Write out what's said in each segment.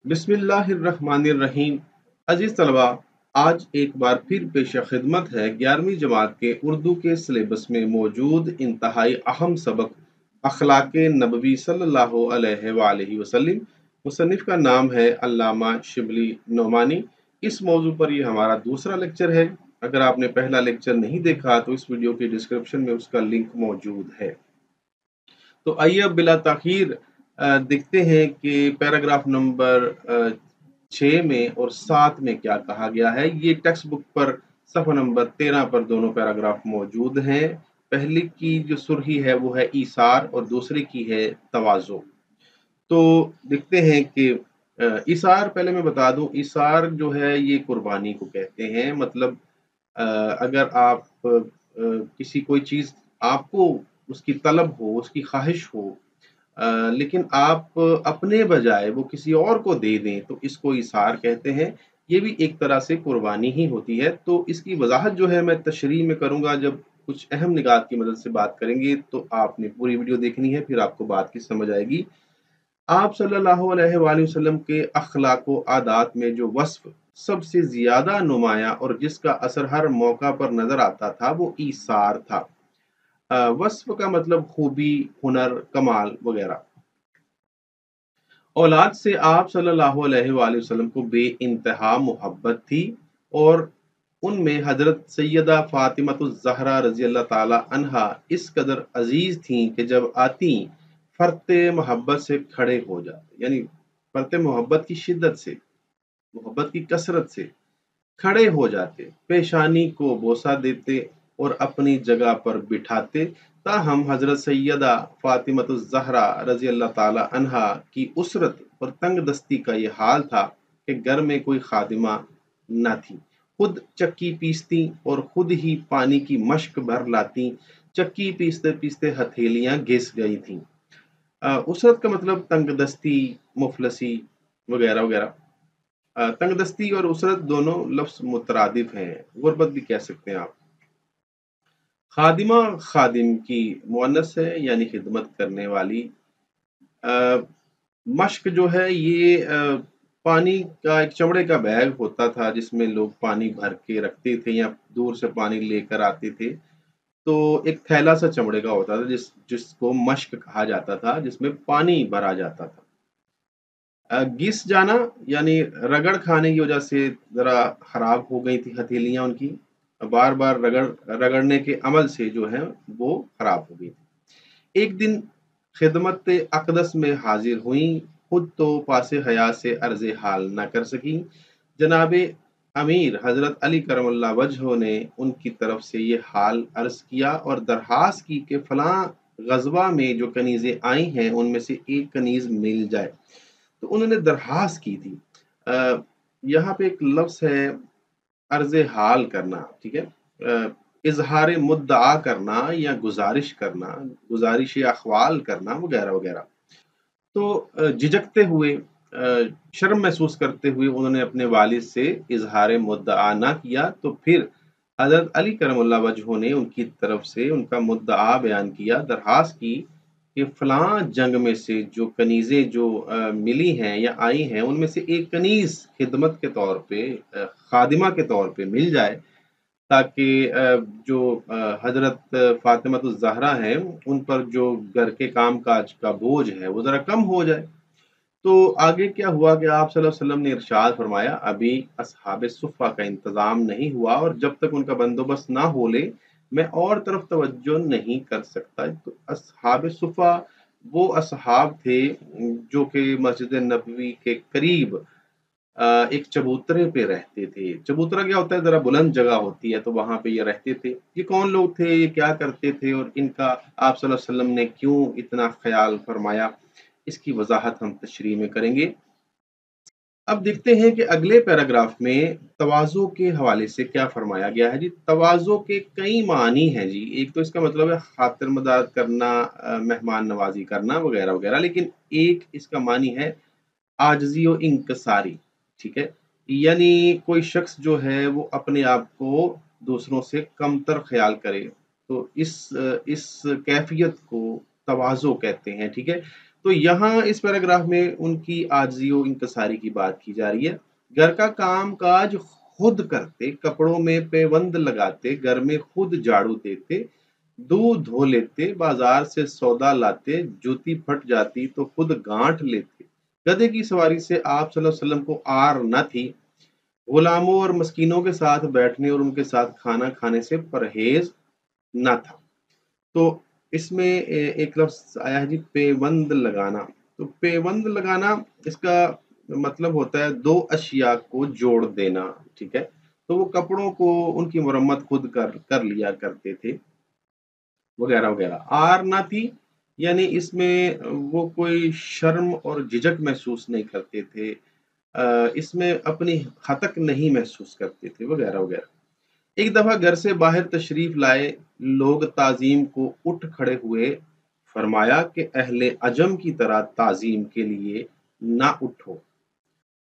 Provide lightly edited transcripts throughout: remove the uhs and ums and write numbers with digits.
बिस्मिल्लाहिर्रहमानिर्रहीम। अजीज तलबा, आज एक बार फिर पेश खिदमत है 11वीं जमात के उर्दू के सिलेबस में मौजूद इंतहाई अहम सबक अखलाक नबवी सल्लल्लाहु अलैहि वसल्लम। मुसन्निफ का नाम है अल्लामा शिबली नोमानी। इस मौजू पर ये हमारा दूसरा लेक्चर है। अगर आपने पहला लेक्चर नहीं देखा तो इस वीडियो के डिस्क्रिप्शन में उसका लिंक मौजूद है। तो आइए अब बिला ताखीर देखते हैं कि पैराग्राफ नंबर 6 में और 7 में क्या कहा गया है। ये टेक्स्ट बुक पर सफ़ा नंबर 13 पर दोनों पैराग्राफ मौजूद हैं। पहली की जो सुर्खी है वो है ईसार और दूसरी की है तवाज़ो। तो देखते हैं कि ईसार, पहले मैं बता दूं, ईसार जो है ये कुर्बानी को कहते हैं। मतलब अगर आप किसी कोई चीज़ आपको उसकी तलब हो, उसकी ख्वाहिश हो, लेकिन आप अपने बजाय वो किसी और को दे दें तो इसको इसार कहते हैं। ये भी एक तरह से कुर्बानी ही होती है। तो इसकी वजाहत जो है मैं तशरीह में करूँगा, जब कुछ अहम निकात की मदद से बात करेंगे। तो आपने पूरी वीडियो देखनी है, फिर आपको बात की समझ आएगी। आप सल्लल्लाहु अलैहि वसल्लम के अखलाक व आदात में जो वस्फ सबसे ज़्यादा नुमाया और जिसका असर हर मौका पर नज़र आता था वो ईसार था। वस्फ का मतलब खूबी, हुनर, कमाल वगैरह। औलाद से आप सल्लल्लाहु अलैहि वसल्लम को बेइंतहा मोहब्बत थी और उनमें हजरत सैयदा फातिमतुज़ ज़हरा रज़ी अल्लाह ताला अन्हा इस कदर अजीज थीं कि जब आती फरते मोहब्बत से खड़े हो जाते, यानी फरते मोहब्बत की शिद्दत से, मोहब्बत की कसरत से खड़े हो जाते, पेशानी को बोसा देते और अपनी जगह पर बिठाते। ताहम हजरत सैयदा फातिमतुज़ ज़हरा रज़ी अल्लाह ताला अन्हा की उसरत और तंग दस्ती का ये हाल था कि घर में कोई खादिमा न थी। खुद चक्की पीसती और खुद ही पानी की मश्क भर लाती। चक्की पीसते पीसते हथेलियां घिस गई थीं। उसरत का मतलब तंग दस्ती, मुफलसी वगैरह वगैरह। तंगदस्ती और उसरत दोनों लफ्ज मुतरादिफ हैं, गुर्बत भी कह सकते हैं आप। खादिमा खादिम की मुअन्नस है, यानी खिदमत करने वाली। अ, मश्क जो है ये पानी का एक चमड़े का बैग होता था जिसमें लोग पानी भर के रखते थे या दूर से पानी लेकर आते थे। तो एक थैला सा चमड़े का होता था जिसको मश्क कहा जाता था, जिसमें पानी भरा जाता था। घिस जाना यानी रगड़ खाने की वजह से ज़रा खराब हो गई थी हथेलियाँ उनकी। बार बार रगड़ने के अमल से जो है वो खराब हो गई थी। एक दिन खिदमत अक़दस में हाजिर हुई, खुद तो पासे हया से अर्ज़ हाल न कर सकी। जनाब अमीर हजरत अली करमल्ला वजह ने उनकी तरफ से ये हाल अर्ज किया और दरखास्त की कि फलां गजबा में जो कनीज़ें आई हैं उनमें से एक कनीज़ मिल जाए। तो उन्होंने दरखास्त की थी। यहाँ पे एक लफ्ज़ है अर्ज़ हाल करना, ठीक है। इजहार मुद्दा करना या गुजारिश करना, गुजारिश अखवाल करना वगैरह वगैरह। तो झिझकते हुए, शर्म महसूस करते हुए उन्होंने अपने वालिद से इजहार मुद्दा ना किया। तो फिर हजरत अली करमुल्लाह वजह ने उनकी तरफ से उनका मुद्दा बयान किया, दरखास्त की कि फलां जंग में से जो कनीज़ें जो मिली हैं या आई हैं उनमें से एक कनीज़ खिदमत के तौर पे, खादिमा के तौर पे मिल जाए, ताकि जो हजरत फातिमतुज़ ज़हरा हैं उन पर जो घर के काम काज का बोझ है वो ज़रा कम हो जाए। तो आगे क्या हुआ कि आप सल्लल्लाहु अलैहि वसल्लम ने इरशाद फरमाया, अभी असहाब सुफ़्फ़ा का इंतज़ाम नहीं हुआ और जब तक उनका बंदोबस्त ना हो ले मैं और तरफ तवज्जो नहीं कर सकता। तो असहाब सुफ़्फ़ा वो असहाब थे जो कि मस्जिद नबवी के करीब एक चबूतरे पे रहते थे। चबूतरा क्या होता है, ज़रा बुलंद जगह होती है, तो वहाँ पे ये रहते थे। ये कौन लोग थे, ये क्या करते थे और इनका आप सल्लल्लाहु अलैहि वसल्लम ने क्यों इतना ख़याल फरमाया, इसकी वज़ाहत हम तशरीह में करेंगे। अब देखते हैं कि अगले पैराग्राफ में तवाज़ो के हवाले से क्या फरमाया गया है जी। तवाज़ो के कई मानी हैं जी। एक तो इसका मतलब है खातिर मदद करना, मेहमान नवाज़ी करना वगैरह वगैरह, लेकिन एक इसका मानी है आजज़ी व इंकसारी, ठीक है। यानी कोई शख्स जो है वो अपने आप को दूसरों से कमतर ख्याल करे, तो इस कैफियत को तवाज़ो कहते हैं, ठीक है। تو यहाँ इस पैराग्राफ में उनकी आजिज़ी व इंकसारी की बात की जा रही है। घर का काम काज खुद करते, कपड़ों में पैबंद लगाते, घर में खुद झाड़ू देते, दूध धो लेते, बाजार से सौदा लाते, जूती फट जाती तो खुद गांठ लेते। गधे की सवारी से आप सल्लल्लाहु अलैहि वसल्लम को आर न थी। गुलामों और मस्कीनों के साथ बैठने और उनके साथ खाना खाने से परहेज न था। तो इसमें एक लफ्ज़ आया है जी, पेबंद लगाना। तो पेबंद लगाना, इसका मतलब होता है 2 अशिया को जोड़ देना, ठीक है? तो वो कपड़ों को उनकी मरम्मत खुद कर लिया करते थे, वगैरह, वगैरह। आर ना थी, यानी इसमें वो कोई शर्म और झिझक महसूस नहीं करते थे। इसमें अपनी हतक नहीं महसूस करते थे, वगैरह, वगैरह। एक दफा घर से बाहर तशरीफ लाए लोग ताजीम को उठ खड़े हुए, फरमाया कि अहले अजम की तरह ताजीम के लिए ना उठो।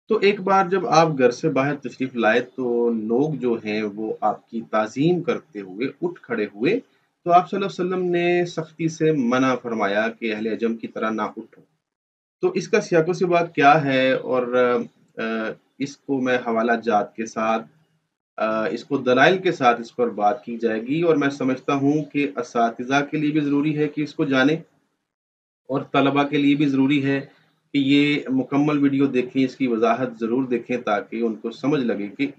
तो एक बार जब आप घर से बाहर तशरीफ लाए तो लोग जो हैं वो आपकी ताजीम करते हुए उठ खड़े हुए, तो आप सल्लल्लाहु अलैहि वसल्लम ने सख्ती से मना फरमाया कि अहले अजम की तरह ना उठो। तो इसका सियाक़ो सिबाक़ क्या है, और इसको मैं हवाला जात के साथ, इसको दलाइल के साथ इस पर बात की जाएगी, और मैं समझता हूँ कि असातिज़ा के लिए भी ज़रूरी है कि इसको जानें, और तलबा के लिए भी ज़रूरी है कि ये मुकम्मल वीडियो देखें, इसकी वज़ाहत ज़रूर देखें, ताकि उनको समझ लगे कि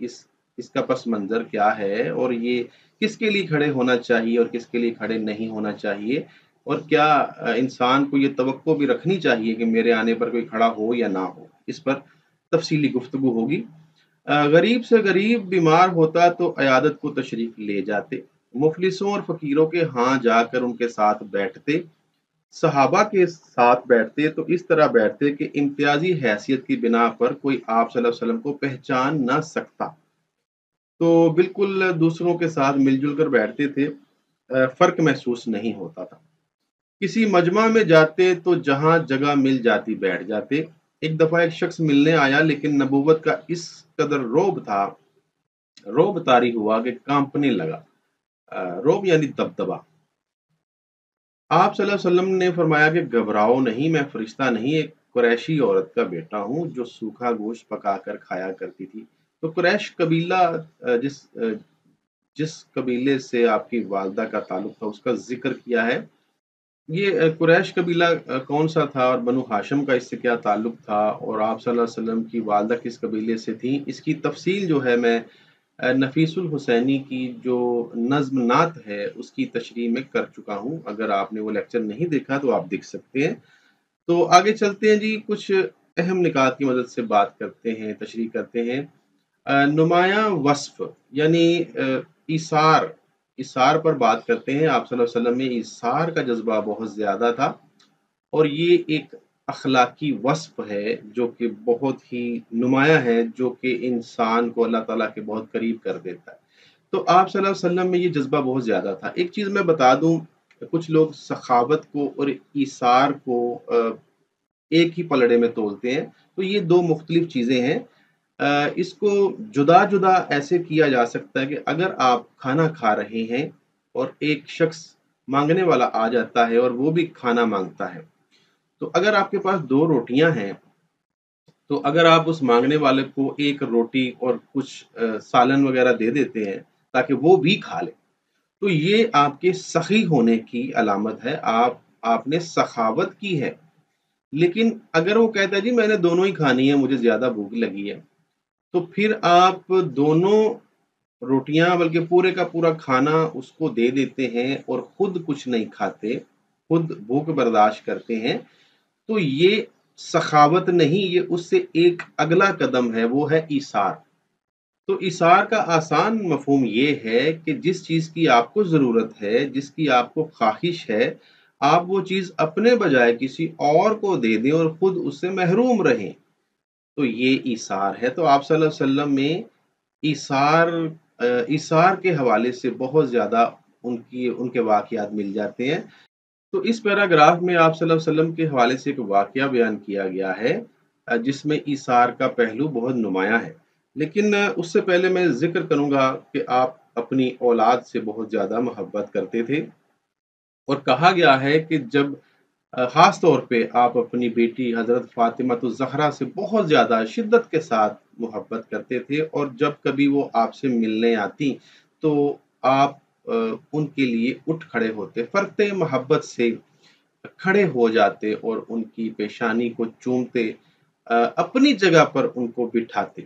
इसका पस मंज़र क्या है, और ये किसके लिए खड़े होना चाहिए और किसके लिए खड़े नहीं होना चाहिए, और क्या इंसान को ये तवक्को भी रखनी चाहिए कि मेरे आने पर कोई खड़ा हो या ना हो। इस पर तफ़सीली गुफ्तगू होगी। गरीब से गरीब बीमार होता तो अयादत को तशरीफ़ ले जाते, मुफलिसों और फ़कीरों के यहाँ जाकर उनके साथ बैठते, सहाबा के साथ बैठते तो इस तरह बैठते कि इम्तियाजी हैसियत की बिना पर कोई आप सल्लल्लाहु अलैहि वसल्लम को पहचान ना सकता। तो बिल्कुल दूसरों के साथ मिलजुल कर बैठते थे, फ़र्क महसूस नहीं होता था। किसी मजमा में जाते तो जहाँ जगह मिल जाती बैठ जाते। एक दफ़ा एक शख्स मिलने आया, लेकिन नबूवत का इस कदर रोब तारी हुआ कि कांपने लगा। रोब यानी दबदबा। आप सल्लल्लाहु अलैहि वसल्लम ने फरमाया कि घबराओ नहीं, मैं फरिश्ता नहीं, एक कुरैशी औरत का बेटा हूँ जो सूखा गोश्त पकाकर खाया करती थी। तो कुरैश कबीला, जिस कबीले से आपकी वालदा का ताल्लुक था, उसका ज़िक्र किया है। ये कुरैश कबीला कौन-सा था और बनु हाशिम का इससे क्या ताल्लुक था, और आप सल्लल्लाहु अलैहि वसल्लम की वालदा किस कबीले से थी, इसकी तफ़सील जो है मैं नफ़ीसुल हुसैनी की जो नज़्म नात है उसकी तशरीह में कर चुका हूँ। अगर आपने वो लेक्चर नहीं देखा तो आप देख सकते हैं। तो आगे चलते हैं जी, कुछ अहम निकात की मदद से बात करते हैं, तशरीह करते हैं। नुमायाँ वस्फ़ यानी ईसार, ईसार पर बात करते हैं। आप सल्लल्लाहु अलैहि वसल्लम में ईसार का जज़्बा बहुत ज़्यादा था, और ये एक अखलाकी वस्फ़ है जो कि बहुत ही नुमायाँ है, जो कि इंसान को अल्लाह ताला के बहुत करीब कर देता है। तो आप सल्लल्लाहु अलैहि वसल्लम में ये जज़्बा बहुत ज़्यादा था। एक चीज़ मैं बता दूँ, कुछ लोग सखावत को और ईसार को एक ही पलड़े में तोलते हैं, तो ये 2 मुख्तलिफ चीज़ें हैं। इसको जुदा-जुदा ऐसे किया जा सकता है कि अगर आप खाना खा रहे हैं और एक शख्स माँगने वाला आ जाता है और वो भी खाना माँगता है, तो अगर आपके पास 2 रोटियाँ हैं, तो अगर आप उस माँगने वाले को 1 रोटी और कुछ सालन वग़ैरह दे देते हैं ताकि वो भी खा ले, तो ये आपके सखी होने की अलामत है, आपने सखावत की है। लेकिन अगर वो कहता है जी मैंने दोनों ही खानी है, मुझे ज़्यादा भूख लगी है, तो फिर आप दोनों रोटियाँ बल्कि पूरे का पूरा खाना उसको दे देते हैं और खुद कुछ नहीं खाते, खुद भूख बर्दाश्त करते हैं, तो ये सखावत नहीं, ये उससे एक अगला कदम है, वो है ईसार। तो ईसार का आसान मफ़हूम ये है कि जिस चीज़ की आपको ज़रूरत है, जिसकी आपको ख़्वाहिश है, आप वो चीज़ अपने बजाय किसी और को दे दें और खुद उससे महरूम रहें, तो ये ईसार है। तो आप सल्लल्लाहु अलैहि वसल्लम में ईसार ईसार के हवाले से बहुत ज़्यादा उनके वाक़यात मिल जाते हैं। तो इस पैराग्राफ में आप सल्लल्लाहु अलैहि वसल्लम के हवाले से एक वाक़या बयान किया गया है, जिसमें ईसार का पहलू बहुत नुमायाँ है। लेकिन उससे पहले मैं ज़िक्र करूँगा कि आप अपनी औलाद से बहुत ज़्यादा मोहब्बत करते थे, और कहा गया है कि जब ख़ास तौर पे आप अपनी बेटी हज़रत फ़ातिमा ज़हरा से बहुत ज़्यादा शिद्दत के साथ मोहब्बत करते थे, और जब कभी वो आपसे मिलने आती तो आप उनके लिए उठ खड़े होते, फ़र्क़े मोहब्बत से खड़े हो जाते और उनकी पेशानी को चूमते, अपनी जगह पर उनको बिठाते।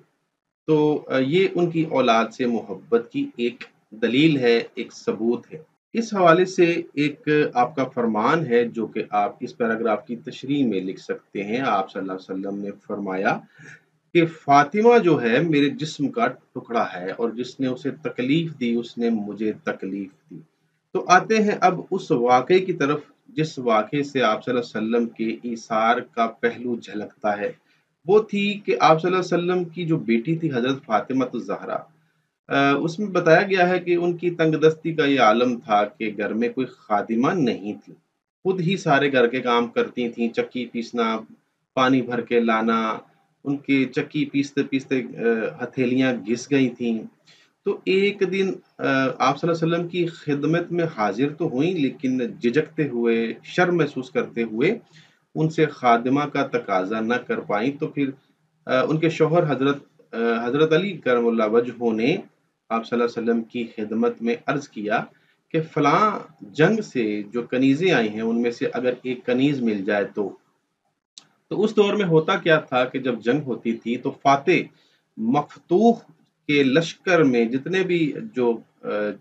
तो ये उनकी औलाद से मोहब्बत की एक दलील है, एक सबूत है। इस हवाले से एक आपका फरमान है जो कि आप इस पैराग्राफ की तशरीह में लिख सकते हैं। आप सल्लल्लाहु अलैहि वसल्लम ने फरमाया कि फ़ातिमा जो है मेरे जिस्म का टुकड़ा है, और जिसने उसे तकलीफ़ दी उसने मुझे तकलीफ़ दी। तो आते हैं अब उस वाक़ये की तरफ जिस वाक़ये से आप सल्लल्लाहु अलैहि वसल्लम के ईसार का पहलू झलकता है। वो थी कि आप सल्लल्लाहु अलैहि वसल्लम की जो बेटी थी हज़रत फ़ातिमा उसमें बताया गया है कि उनकी तंगदस्ती का ये आलम था कि घर में कोई खादिमा नहीं थी। खुद ही सारे घर के काम करती थीं, चक्की पीसना, पानी भर के लाना, उनकी चक्की पीसते-पीसते हथेलियाँ घिस गई थीं। तो एक दिन आप सल्लल्लाहु अलैहि वसल्लम की खिदमत में हाज़िर तो हुईं, लेकिन झिझकते हुए, शर्म महसूस करते हुए उनसे खादिमा का तकाज़ा न कर पाईं। तो फिर उनके शौहर हज़रत अली करमुल्लाह वजहू ने आप सल्लल्लाहु अलैहि वसल्लम की खिदमत में अर्ज़ किया कि फ़लाँ जंग से जो कनीज़ें आई हैं, उनमें से अगर एक कनीज़ मिल जाए तो। तो उस दौर में होता क्या था कि जब जंग होती थी तो फ़ातिह मफ़तूह के लश्कर में जितने भी अ,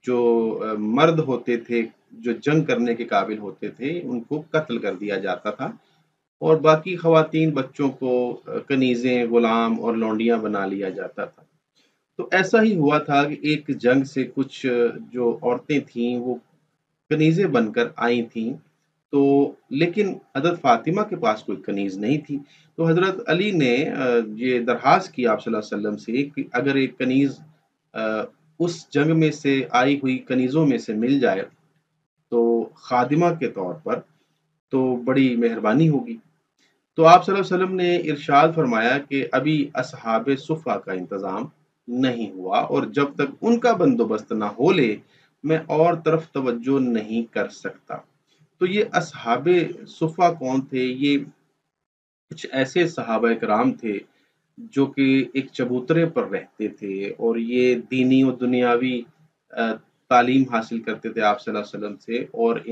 मर्द होते थे, जो जंग करने के काबिल होते थे, उनको कत्ल कर दिया जाता था, और बाकी ख़वातीन बच्चों को कनीज़ें, गुलाम और लौंडियाँ बना लिया जाता था। तो ऐसा ही हुआ था कि एक जंग से कुछ जो औरतें थीं वो कनीज़ें बनकर आई थीं, तो लेकिन हज़रत फ़ातिमा के पास कोई कनीज़ नहीं थी। तो हज़रत अली ने ये दरख़्वास्त की आप सल्लल्लाहु अलैहि वसल्लम से कि अगर एक कनीज़ अ, उस जंग में से आई हुई कनीज़ों में से मिल जाए, तो ख़ादिमा के तौर पर, तो बड़ी मेहरबानी होगी। तो आप सल्लल्लाहु अलैहि वसल्लम ने इरशाद फ़रमाया कि अभी असहाबे सुफ़्फ़ा का इंतज़ाम नहीं हुआ, और जब तक उनका बंदोबस्त ना हो ले, मैं और तरफ तवज्जो नहीं कर सकता। तो ये असहाबे सुफ़्फ़ा कौन थे? ये कुछ ऐसे सहाबा किराम थे जो कि एक चबूतरे पर रहते थे, और ये दीनी और दुनियावी अ, तालीम हासिल करते थे आप सल्लल्लाहु अलैहि वसल्लम से, और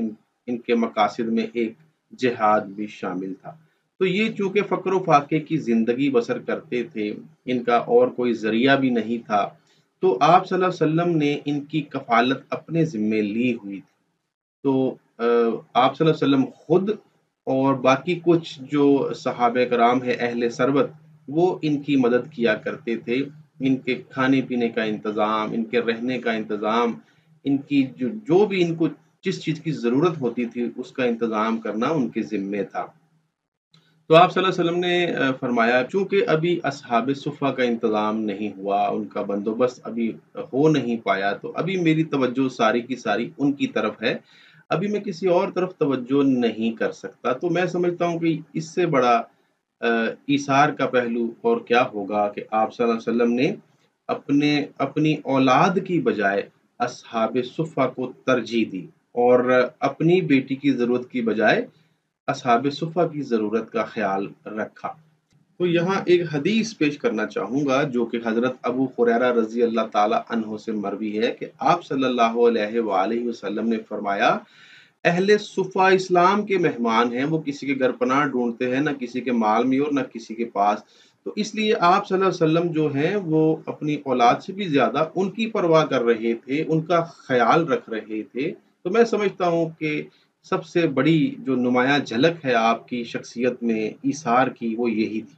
इनके मकासद में एक जिहाद भी शामिल था। तो ये चूँकि फ़क्र व फ़ाक़े की ज़िंदगी बसर करते थे, इनका और कोई ज़रिया भी नहीं था, तो आप सल्लल्लाहु अलैहि वसल्लम ने इनकी कफ़ालत अपने ज़िम्मे ली हुई थी। तो आप सल्लल्लाहु अलैहि वसल्लम खुद और बाकी कुछ जो सहाबा कराम हैं अहले सरबत, वो इनकी मदद किया करते थे। इनके खाने-पीने का इंतज़ाम, इनके रहने का इंतज़ाम, इनकी जो जो भी इनको जिस चीज़ की ज़रूरत होती थी, उसका इंतज़ाम करना उनके ज़िम्मे था। तो आप सल्लल्लाहु अलैहि वसल्लम ने फरमाया चूँकि अभी असहाबे सुफ़्फ़ा का इंतज़ाम नहीं हुआ, उनका बंदोबस्त अभी हो नहीं पाया, तो अभी मेरी तवज्जो सारी की सारी उनकी तरफ है। अभी मैं किसी और तरफ तवज्जो नहीं कर सकता। तो मैं समझता हूँ कि इससे बड़ा ईसार का पहलू और क्या होगा कि आप सल्लल्लाहु अलैहि वसल्लम ने अपनी औलाद की बजाय असहाबे सुफ़्फ़ा को तरजीह दी, और अपनी बेटी की ज़रूरत की बजाय असहाबे सुफ़्फ़ा की ज़रूरत का ख़्याल रखा। तो यहाँ एक हदीस पेश करना चाहूँगा जो कि हज़रत अबू हुरैरा रज़ी अल्लाह ताला अन्हो से मरवी है कि आप सल्लल्लाहु अलैहि वसल्लम ने फरमाया, अहले सुफ़्फ़ा इस्लाम के मेहमान हैं, वो किसी के घर पनाह ढूँढते हैं, ना किसी के माल में और ना किसी के पास। तो इसलिए आप सल्लल्लाहु अलैहि वसल्लम जो हैं वो अपनी औलाद से भी ज़्यादा उनकी परवाह कर रहे थे, उनका ख़्याल रख रहे थे। तो मैं समझता हूँ कि सबसे बड़ी जो नुमायाँ झलक है आपकी शख्सियत में ईसार की, वो यही थी।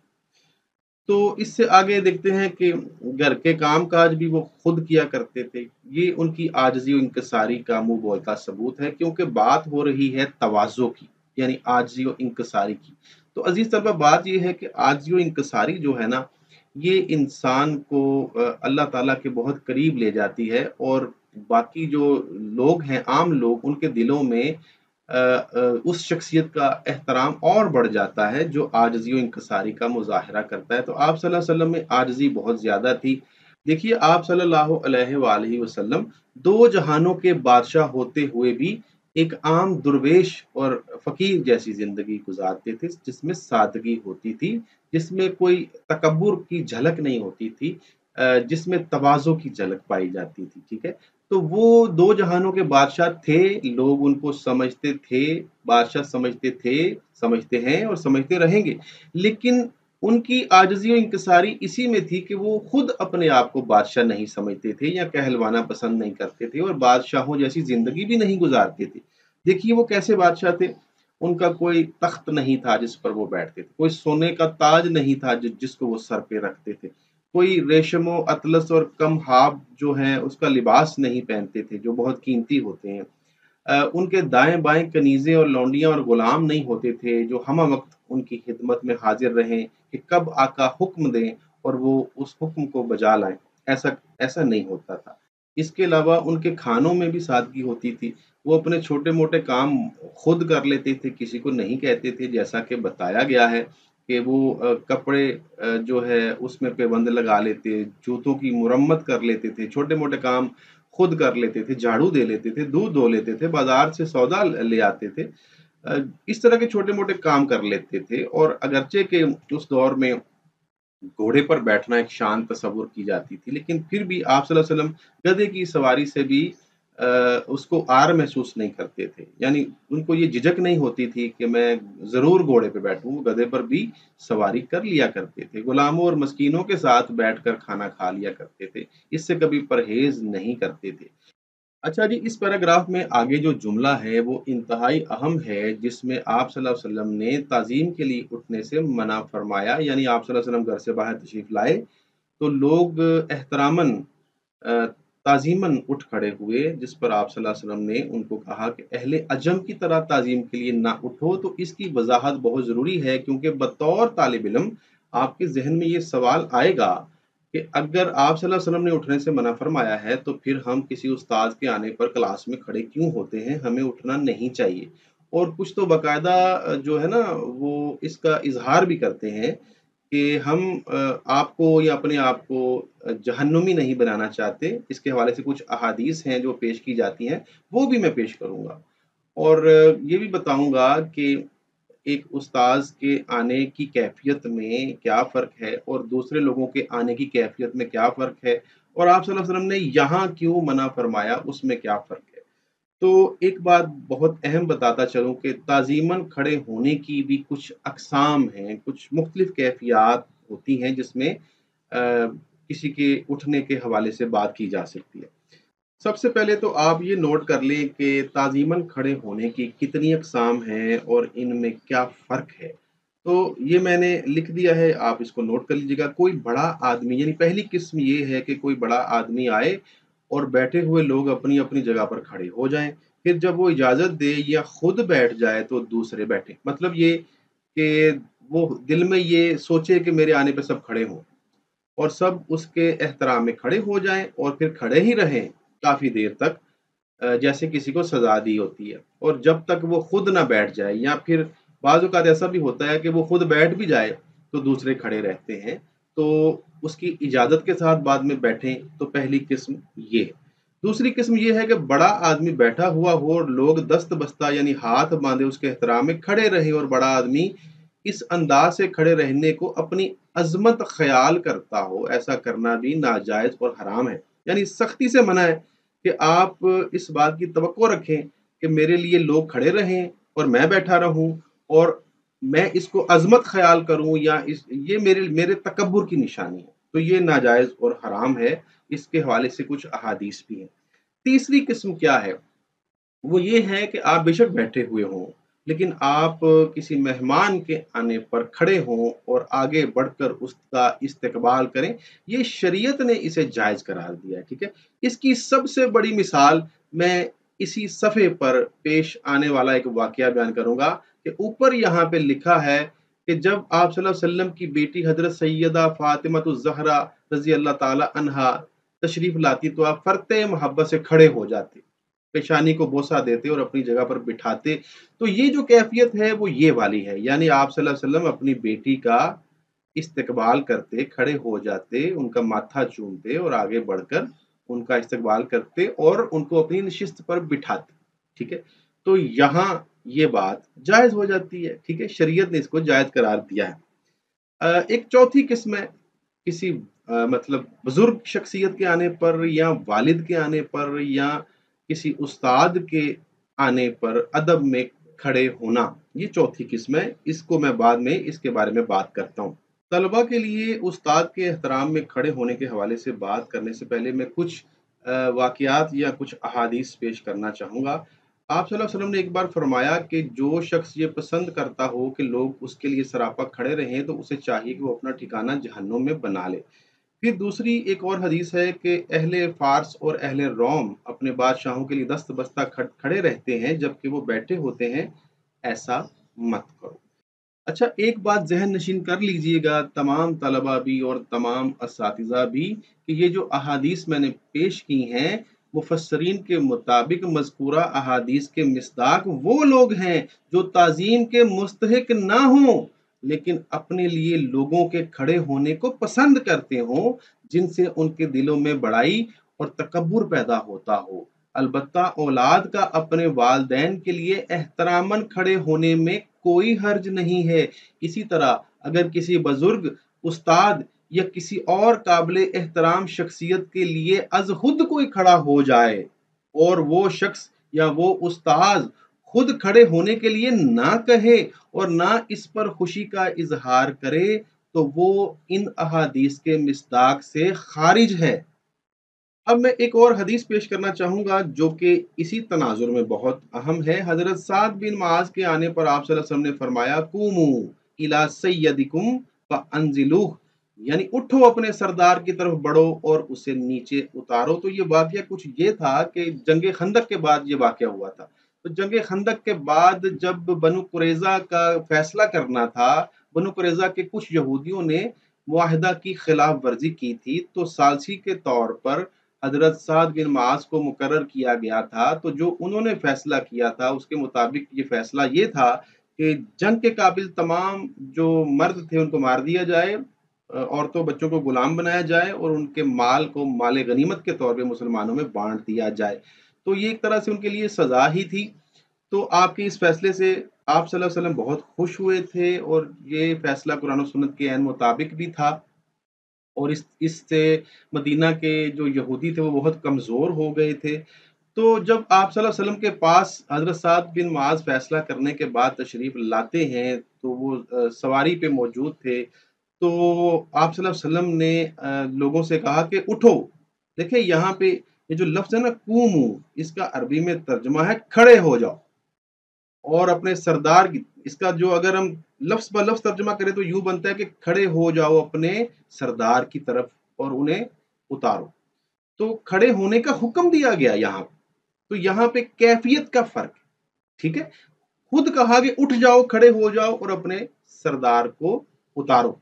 तो इससे आगे देखते हैं कि घर के काम-काज भी वो खुद किया करते थे। ये उनकी आजिज़ी और इंकिसारी का मुँह बोलता सबूत है, क्योंकि बात हो रही है तवाज़ुन की, यानी आजिज़ी और इंकिसारी की। तो अज़ीज़ तलबा, बात ये है कि आजिज़ी और इंकिसारी जो है ना, ये इंसान को अल्लाह ताला के बहुत करीब ले जाती है, और बाकी जो लोग हैं, आम लोग, उनके दिलों में उस शख्सियत का एहतराम और बढ़ जाता है जो आजिज़ी व इंकिसारी का मुज़ाहिरा करता है। तो आप सल्लल्लाहु अलैहि वसल्लम में आजिज़ी बहुत ज़्यादा थी। देखिए, आप सल्लल्लाहु अलैहि वसल्लम 2 जहानों के बादशाह होते हुए भी एक आम दुर्वेश और फ़कीर जैसी ज़िंदगी गुज़ारते थे, जिसमें सादगी होती थी, जिसमें कोई तकब्बुर की झलक नहीं होती थी, जिसमें तवाज़ुन की झलक पाई जाती थी, ठीक है? तो वो 2 जहानों के बादशाह थे, लोग उनको समझते थे, बादशाह समझते थे, समझते हैं और समझते रहेंगे। लेकिन उनकी आजिज़ी और इंकिसारी इसी में थी कि वो खुद अपने आप को बादशाह नहीं समझते थे या कहलवाना पसंद नहीं करते थे और बादशाहों जैसी ज़िंदगी भी नहीं गुज़ारते थे। देखिए वो कैसे बादशाह थे, उनका कोई तख्त नहीं था जिस पर वो बैठते थे, कोई सोने का ताज नहीं था जिसको वो सर पे रखते थे, कोई रेशम अतलस और कमहाब जो है उसका लिबास नहीं पहनते थे, जो बहुत कीमती होते हैं। उनके दाएँ-बाएँ कनीज़ें और लौंडियाँ और गुलाम नहीं होते थे, जो हमा वक़्त उनकी खिदमत में हाज़िर रहें कि कब आका हुक्म दें और वो उस हुक्म को बजा लाएँ, ऐसा ऐसा नहीं होता था। इसके अलावा उनके खानों में भी सादगी होती थी। वो अपने छोटे-मोटे काम खुद कर लेते थे, किसी को नहीं कहते थे, जैसा कि बताया गया है कि वो कपड़े जो है उसमें पाबंद लगा लेते, जूतों की मुरम्मत कर लेते थे, छोटे-मोटे काम खुद कर लेते थे, झाड़ू दे लेते थे, दूध धो लेते थे, बाज़ार से सौदा ले आते थे। इस तरह के छोटे-मोटे काम कर लेते थे और अगरचे के उस दौर में घोड़े पर बैठना एक शान तस्वुर की जाती थी, लेकिन फिर भी आप सल्लल्लाहु अलैहि वसल्लम गधे की सवारी से भी उसको आर महसूस नहीं करते थे। यानी उनको ये झिझक नहीं होती थी कि मैं ज़रूर घोड़े पे बैठूँ, वो गधे पर भी सवारी कर लिया करते थे। गुलामों और मस्कीनों के साथ बैठकर खाना खा लिया करते थे, इससे कभी परहेज़ नहीं करते थे। अच्छा जी, इस पैराग्राफ में आगे जो जुमला है वो इंतहाई अहम है, जिसमें आप सल्लल्लाहु अलैहि वसल्लम ने ताज़ीम के लिए उठने से मना फरमाया, यानी आप सल्लल्लाहु अलैहि वसल्लम घर से बाहर तशरीफ़ लाए, तो लोग एहतरामन अ, ताज़ीमन उठ खड़े हुए, जिस पर आप सल्लल्लाहु अलैहि वसल्लम ने उनको कहा कि अहले अजम की तरह ताज़ीम के लिए ना उठो, तो इसकी वज़ाहत बहुत ज़रूरी है क्योंकि बतौर तालिब इल्म आपके ज़हन में ये सवाल आएगा कि अगर आप सल्लल्लाहु अलैहि वसल्लम ने उठने से मना फरमाया है, तो फिर हम किसी उस्ताद के आने पर क्लास में खड़े क्यों होते हैं? हमें उठना नहीं चाहिए। और कुछ तो बाकायदा जो है ना वो इसका इज़हार भी करते हैं कि हम आपको या अपने आप को जहन्नुमी नहीं बनाना चाहते। इसके हवाले से कुछ अहादीस हैं जो पेश की जाती हैं, वो भी मैं पेश करूँगा। और ये भी बताऊँगा कि एक उस्ताज़ के आने की कैफ़ियत में क्या फ़र्क है और दूसरे लोगों के आने की कैफ़ियत में क्या फ़र्क है और आप सल्लल्लाहु अलैहि वसल्लम ने यहाँ क्यों मना फ़रमाया, उसमें क्या फ़र्क है। तो एक बात बहुत अहम बताता चलूँ कि ताज़ीमन खड़े होने की भी कुछ अक़साम हैं, कुछ मुख्तलिफ़ कैफ़ियत होती हैं जिसमें किसी के उठने के हवाले से बात की जा सकती है। सबसे पहले तो आप ये नोट कर लें कि ताज़ीमन खड़े होने की कितनी अक़साम हैं और इनमें क्या फ़र्क है। तो ये मैंने लिख दिया है, आप इसको नोट कर लीजिएगा। कोई बड़ा आदमी यानी पहली किस्म ये है कि कोई बड़ा आदमी आए और बैठे हुए लोग अपनी-अपनी जगह पर खड़े हो जाएँ। फिर जब वो इजाज़त दे या खुद बैठ जाए तो दूसरे बैठें। मतलब ये कि वो दिल में ये सोचे कि मेरे आने पे सब खड़े हों। और सब उसके एहतराम में खड़े हो जाएँ और फिर खड़े ही रहें काफ़ी देर तक, जैसे किसी को सज़ा दी होती है और जब तक वो खुद ना बैठ जाए या फिर बाज़ औक़ात ऐसा भी होता है कि वो खुद बैठ भी जाए, तो दूसरे खड़े रहते हैं। तो उसकी इजाज़त के साथ बाद में बैठें, तो पहली किस्म ये है। दूसरी किस्म ये है कि बड़ा आदमी बैठा हुआ हो और लोग दस्त-बस्ता यानी हाथ बाँधे उसके एहतराम में खड़े रहें और बड़ा आदमी इस अंदाज़ से खड़े रहने को अपनी अज़मत ख़याल करता हो, ऐसा करना भी नाजायज़ और हराम है। यानी सख्ती से मना है कि आप इस बात की तवक्को रखें कि मेरे लिए लोग खड़े रहें और मैं बैठा रहूँ और मैं इसको अज़मत ख़याल करूँ या इस ये मेरे मेरे तकब्बुर की निशानी है। तो ये नाजायज़ और हराम है, इसके हवाले से कुछ अहादीस भी हैं। तीसरी किस्म क्या है? वो ये है कि आप बेशक बैठे हुए हों, लेकिन आप किसी मेहमान के आने पर खड़े हों और आगे बढ़कर उसका इस्तकबाल करें, ये शरीयत ने इसे जायज़ करार दिया है, ठीक है? इसकी सबसे बड़ी मिसाल मैं इसी सफ़े पर पेश आने वाला एक वाक़या बयान करूँगा कि ऊपर यहाँ पे लिखा है कि जब आप सल्लल्लाहु अलैहि वसल्लम की बेटी हज़रत सैयदा फ़ातिमा ज़हरा रज़ी अल्लाह ताला अन्हा तशरीफ़ लाती, तो आप फ़र्ते मोहब्बत से खड़े हो जाते। पेशानी को बोसा देते और अपनी जगह पर बिठाते। तो ये जो कैफ़ियत है वो ये वाली है, यानी आप सल्लल्लाहु अलैहि वसल्लम अपनी बेटी का इस्तकबाल करते, खड़े हो जाते, उनका माथा चूमते और आगे बढ़कर उनका इस्तकबाल करते और उनको अपनी नशिस्त पर बिठाते, ठीक है? تو यहाँ ये बात जायज़ हो जाती है, ठीक है? शरीयत ने इसको जायज़ करार दिया है। एक चौथी किस्म है किसी मतलब बुजुर्ग शख्सियत के आने पर या वालिद के आने पर या किसी उस्ताद के आने पर अदब में खड़े होना, ये चौथी किस्म है। इसको मैं बाद में इसके बारे में बात करता हूँ। तलबा के लिए उस्ताद के एहतराम में खड़े होने के हवाले से बात करने से पहले मैं कुछ वाक़यात या कुछ अहादीस पेश करना चाहूँगा। आप सल्लल्लाहु अलैहि वसल्लम ने एक बार फरमाया कि जो शख्स ये पसंद करता हो कि लोग उसके लिए सरापा खड़े रहें, तो उसे चाहिए कि वो अपना ठिकाना जहन्नुम में बना ले। फिर दूसरी एक और हदीस है कि अहले फ़ारस और अहले रोम अपने बादशाहों के लिए दस्त-बस्ता खड़े रहते हैं, जबकि वो बैठे होते हैं, ऐसा मत करो। अच्छा, एक बात ज़हन नशीन कर लीजिएगा तमाम तलबा भी और तमाम असातिज़ा भी कि ये जो अहादीस मैंने पेश की हैं, मुफस्सरीन के मुताबिक मज़कूरा अहादीस के मिस्दाक वो लोग हैं जो ताज़ीम के मुस्तहिक ना हों, लेकिन अपने लिए लोगों के खड़े होने को पसंद करते हों, जिनसे उनके दिलों में बड़ाई और तकब्बुर पैदा होता हो। अलबत्ता औलाद का अपने वालिदैन के लिए एहतरामन खड़े होने में कोई हर्ज नहीं है। इसी तरह अगर किसी बुजुर्ग, उस्ताद या किसी और काबिल एहतराम शख्सियत के लिए अज खुद कोई खड़ा हो जाए और वो शख्स या वो उस्ताद खुद खड़े होने के लिए ना कहे और ना इस पर खुशी का इजहार करे, तो वो इन अहादीस के मिस्दाक से खारिज है। अब मैं एक और हदीस पेश करना चाहूँगा जो कि इसी तनाजुर में बहुत अहम है। हज़रत साद बिन मुआज़ के आने पर आप सल्लल्लाहु अलैहि वसल्लम ने फरमाया कुमू इला सय्यदिकुम फ़अंज़िलूह, यानी उठो अपने सरदार की तरफ बढ़ो और उसे नीचे उतारो। तो ये वाक़या कुछ ये था कि जंग खंदक के बाद ये वाक़या हुआ था। तो जंग खंदक के बाद जब बनु कुरैज़ा का फैसला करना था, बनु कुरैज़ा के कुछ यहूदियों ने मुआहिदा की खिलाफ वर्जी की थी, तो सालसी के तौर पर हज़रत साद बिन मुआज़ को मुकर्रर किया गया था। तो जो उन्होंने फ़ैसला किया था उसके मुताबिक ये फ़ैसला ये था कि जंग के काबिल तमाम जो मर्द थे उनको मार दिया जाए, औरतों बच्चों को गुलाम बनाया जाए और उनके माल को माल गनीमत के तौर पे मुसलमानों में बाँट दिया जाए। तो ये एक तरह से उनके लिए सज़ा ही थी। तो आपके इस फ़ैसले से आप सल्लल्लाहु अलैहि वसल्लम बहुत खुश हुए थे और ये फ़ैसला कुरान और सुन्नत के ऐन मुताबिक भी था। और इससे मदीना के जो यहूदी थे वो बहुत कमज़ोर हो गए थे। तो जब आप सल्लल्लाहु अलैहि वसल्लम के पास हज़रत साद बिन मुआज़ फ़ैसला करने के बाद तशरीफ़ लाते हैं, तो वो सवारी पे मौजूद थे। तो आप सल्लल्लाहु अलैहि वसल्लम ने लोगों से कहा कि उठो। देखिए यहाँ पे ये जो लफ्ज़ है ना कूमू, इसका अरबी में तर्जुमा है खड़े हो जाओ। और अपने सरदार की इसका जो अगर हम लफ्ज़ ब लफ्ज़ तर्जुमा करें तो यूँ बनता है कि खड़े हो जाओ अपने सरदार की तरफ और उन्हें उतारो। तो खड़े होने का हुक्म दिया गया यहाँ पे। तो यहाँ पे कैफ़ियत का फ़र्क है, ठीक है? खुद कहा कि उठ जाओ, खड़े हो जाओ और अपने सरदार को उतारो।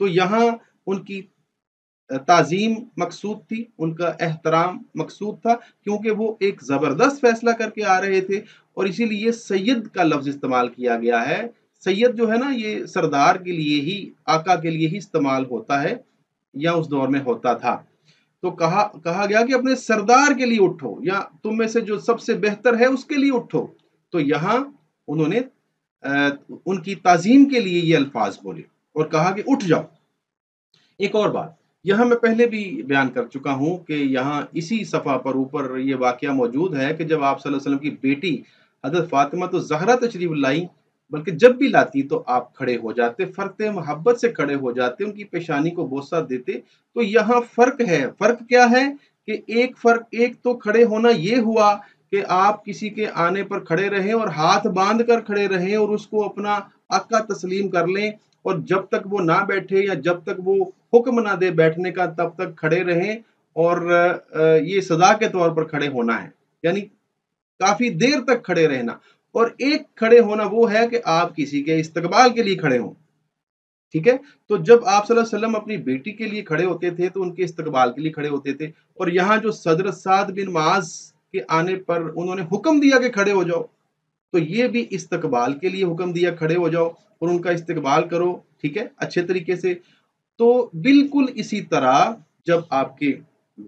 तो यहाँ उनकी ताज़ीम मकसूद थी, उनका एहतराम मकसूद था, क्योंकि वो एक ज़बरदस्त फ़ैसला करके आ रहे थे और इसीलिए सैयद का लफ्ज़ इस्तेमाल किया गया है। सैयद जो है ना ये सरदार के लिए ही, आका के लिए ही इस्तेमाल होता है या उस दौर में होता था। तो कहा कहा गया कि अपने सरदार के लिए उठो या तुम में से जो सबसे बेहतर है उसके लिए उठो। तो यहाँ उन्होंने उनकी ताज़ीम के लिए ये अल्फ़ाज़ बोले और कहा कि उठ जाओ। एक और बात, यहाँ मैं पहले भी बयान कर चुका हूँ कि यहाँ इसी सफ़ा पर ऊपर ये वाक़या मौजूद है कि जब आप सल्लल्लाहु अलैहि वसल्लम की बेटी हज़रत फ़ातिमा तो ज़हरा तशरीफ़ लाई, बल्कि जब भी लाती तो आप खड़े हो जाते, फ़र्क़ मोहब्बत से खड़े हो जाते, उनकी पेशानी को बोसा देते। तो यहाँ फ़र्क है, फ़र्क क्या है कि एक तो खड़े होना ये हुआ कि आप किसी के आने पर खड़े रहें और हाथ बाँध कर खड़े रहें और उसको अपना आका तस्लीम कर लें और जब तक वो ना बैठे या जब तक वो हुक्म ना दे बैठने का तब तक खड़े रहें और ये सज़ा के तौर पर खड़े होना है, यानी काफ़ी देर तक खड़े रहना। और एक खड़े होना वो है कि आप किसी के इस्तकबाल के लिए खड़े हों, ठीक है? तो जब आप सल्लल्लाहु अलैहि वसल्लम अपनी बेटी के लिए खड़े होते थे तो उनके इस्तकबाल के लिए खड़े होते थे और यहाँ जो हज़रत साद बिन मुआज़ के आने पर उन्होंने हुक्म दिया कि खड़े हो जाओ, तो ये भी इस्तकबाल के लिए हुक्म दिया खड़े हो जाओ और उनका इस्तकबाल करो, ठीक है? अच्छे तरीके से। तो बिल्कुल इसी तरह जब आपके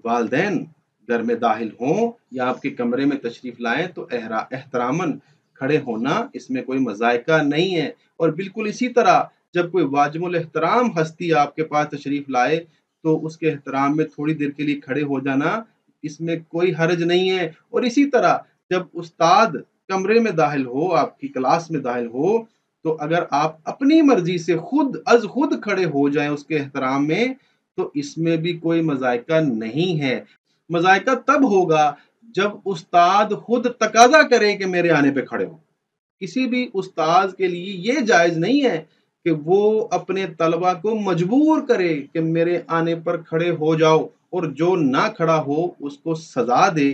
वालिदैन घर में दाखिल हों या आपके कमरे में तशरीफ़ लाएँ तो एहतरामन खड़े होना, इसमें कोई मज़ायका नहीं है। और बिल्कुल इसी तरह जब कोई वाजिबुल एहतराम हस्ती आपके पास तशरीफ़ लाए तो उसके एहतराम में थोड़ी देर के लिए खड़े हो जाना, इसमें कोई हर्ज नहीं है। और इसी तरह जब उस्ताद कमरे में दाखिल हो, आपकी क्लास में दाखिल हो, तो अगर आप अपनी मर्ज़ी से खुद खड़े हो जाएँ उसके एहतराम में, तो इसमें भी कोई मज़ायका नहीं है। मज़ायका तब होगा जब उस्ताद खुद तकाज़ा करे कि मेरे आने पे खड़े हो। किसी भी उस्ताद के लिए ये जायज़ नहीं है कि वो अपने तलबा को मजबूर करे कि मेरे आने पर खड़े हो जाओ, और जो ना खड़ा हो उसको सज़ा दे,